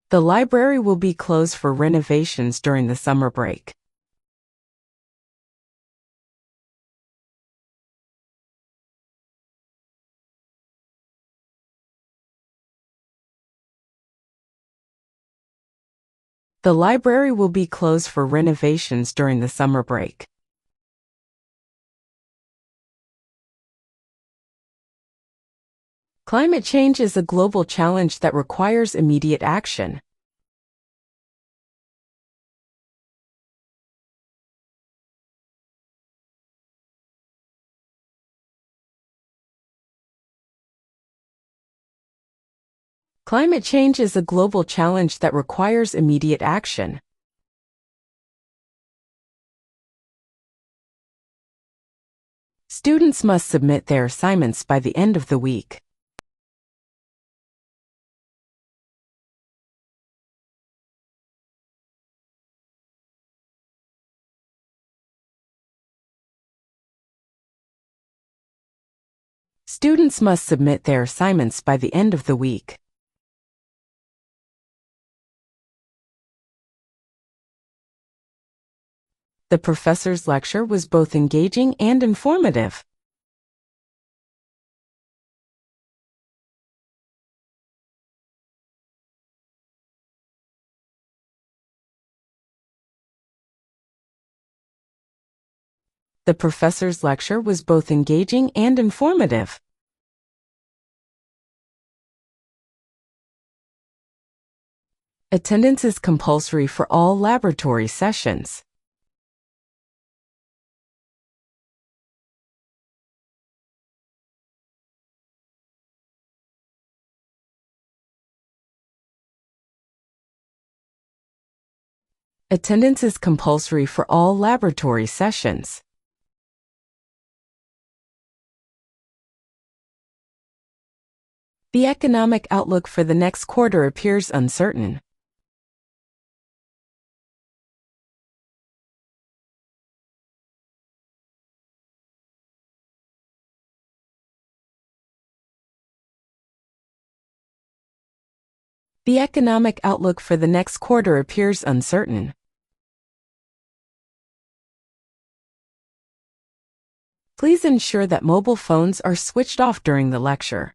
The library will be closed for renovations during the summer break. The library will be closed for renovations during the summer break. Climate change is a global challenge that requires immediate action. Climate change is a global challenge that requires immediate action. Students must submit their assignments by the end of the week. Students must submit their assignments by the end of the week. The professor's lecture was both engaging and informative. The professor's lecture was both engaging and informative. Attendance is compulsory for all laboratory sessions. Attendance is compulsory for all laboratory sessions. The economic outlook for the next quarter appears uncertain. The economic outlook for the next quarter appears uncertain. Please ensure that mobile phones are switched off during the lecture.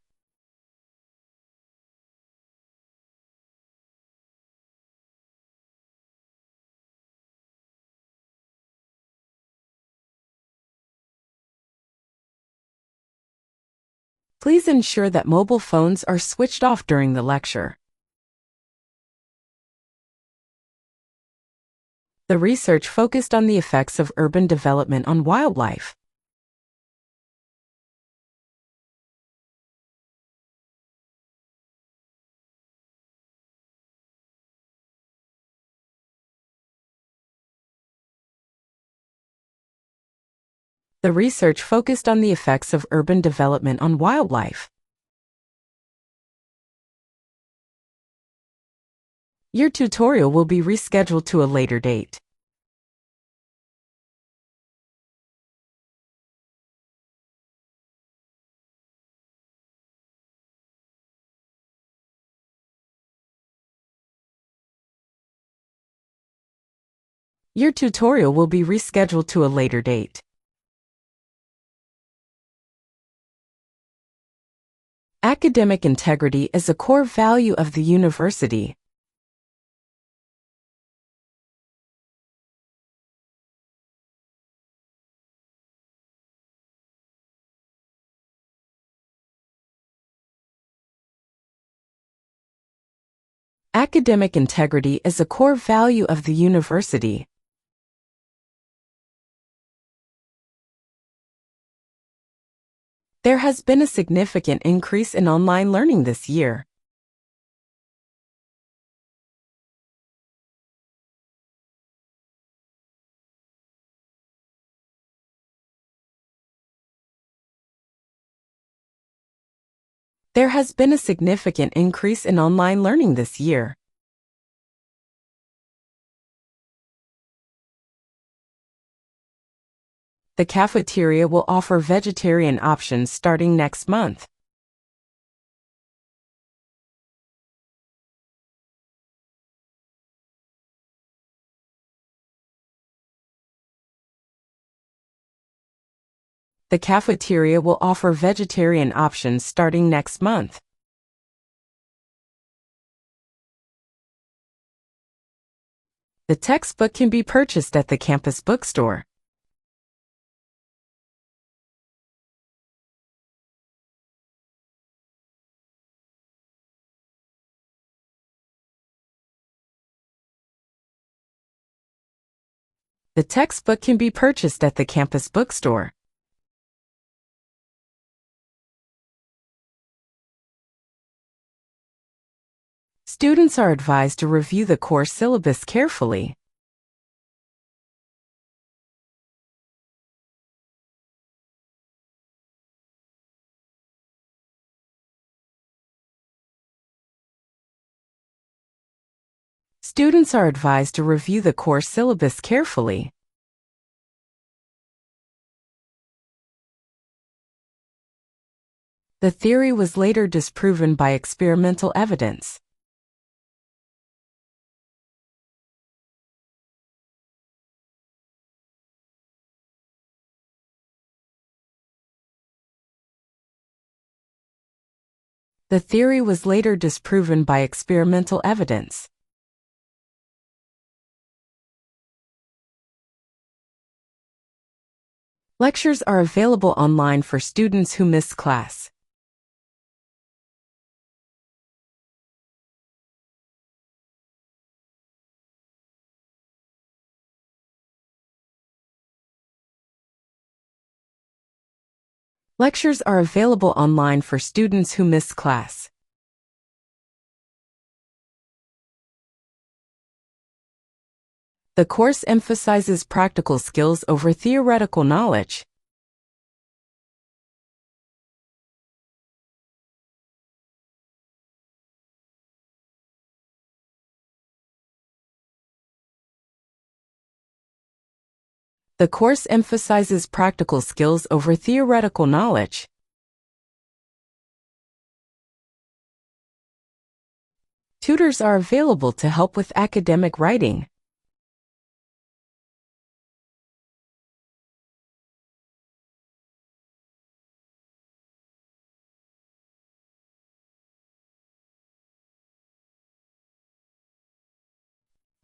Please ensure that mobile phones are switched off during the lecture. The research focused on the effects of urban development on wildlife. The research focused on the effects of urban development on wildlife. Your tutorial will be rescheduled to a later date. Your tutorial will be rescheduled to a later date. Academic integrity is a core value of the university. Academic integrity is a core value of the university. There has been a significant increase in online learning this year. There has been a significant increase in online learning this year. The cafeteria will offer vegetarian options starting next month. The cafeteria will offer vegetarian options starting next month. The textbook can be purchased at the campus bookstore. The textbook can be purchased at the campus bookstore. Students are advised to review the course syllabus carefully. Students are advised to review the course syllabus carefully. The theory was later disproven by experimental evidence. The theory was later disproven by experimental evidence. Lectures are available online for students who miss class. Lectures are available online for students who miss class. The course emphasizes practical skills over theoretical knowledge. The course emphasizes practical skills over theoretical knowledge. Tutors are available to help with academic writing.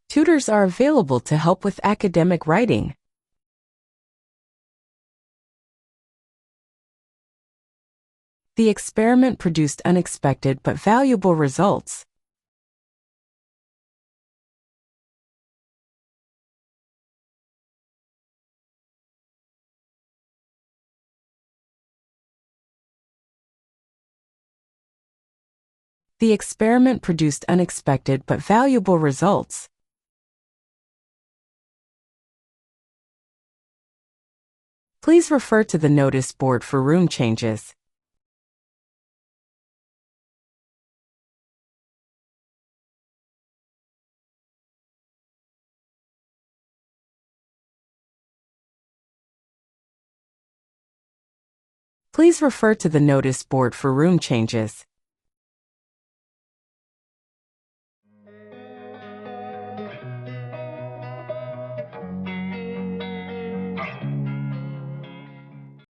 Tutors are available to help with academic writing. The experiment produced unexpected but valuable results. The experiment produced unexpected but valuable results. Please refer to the notice board for room changes. Please refer to the notice board for room changes.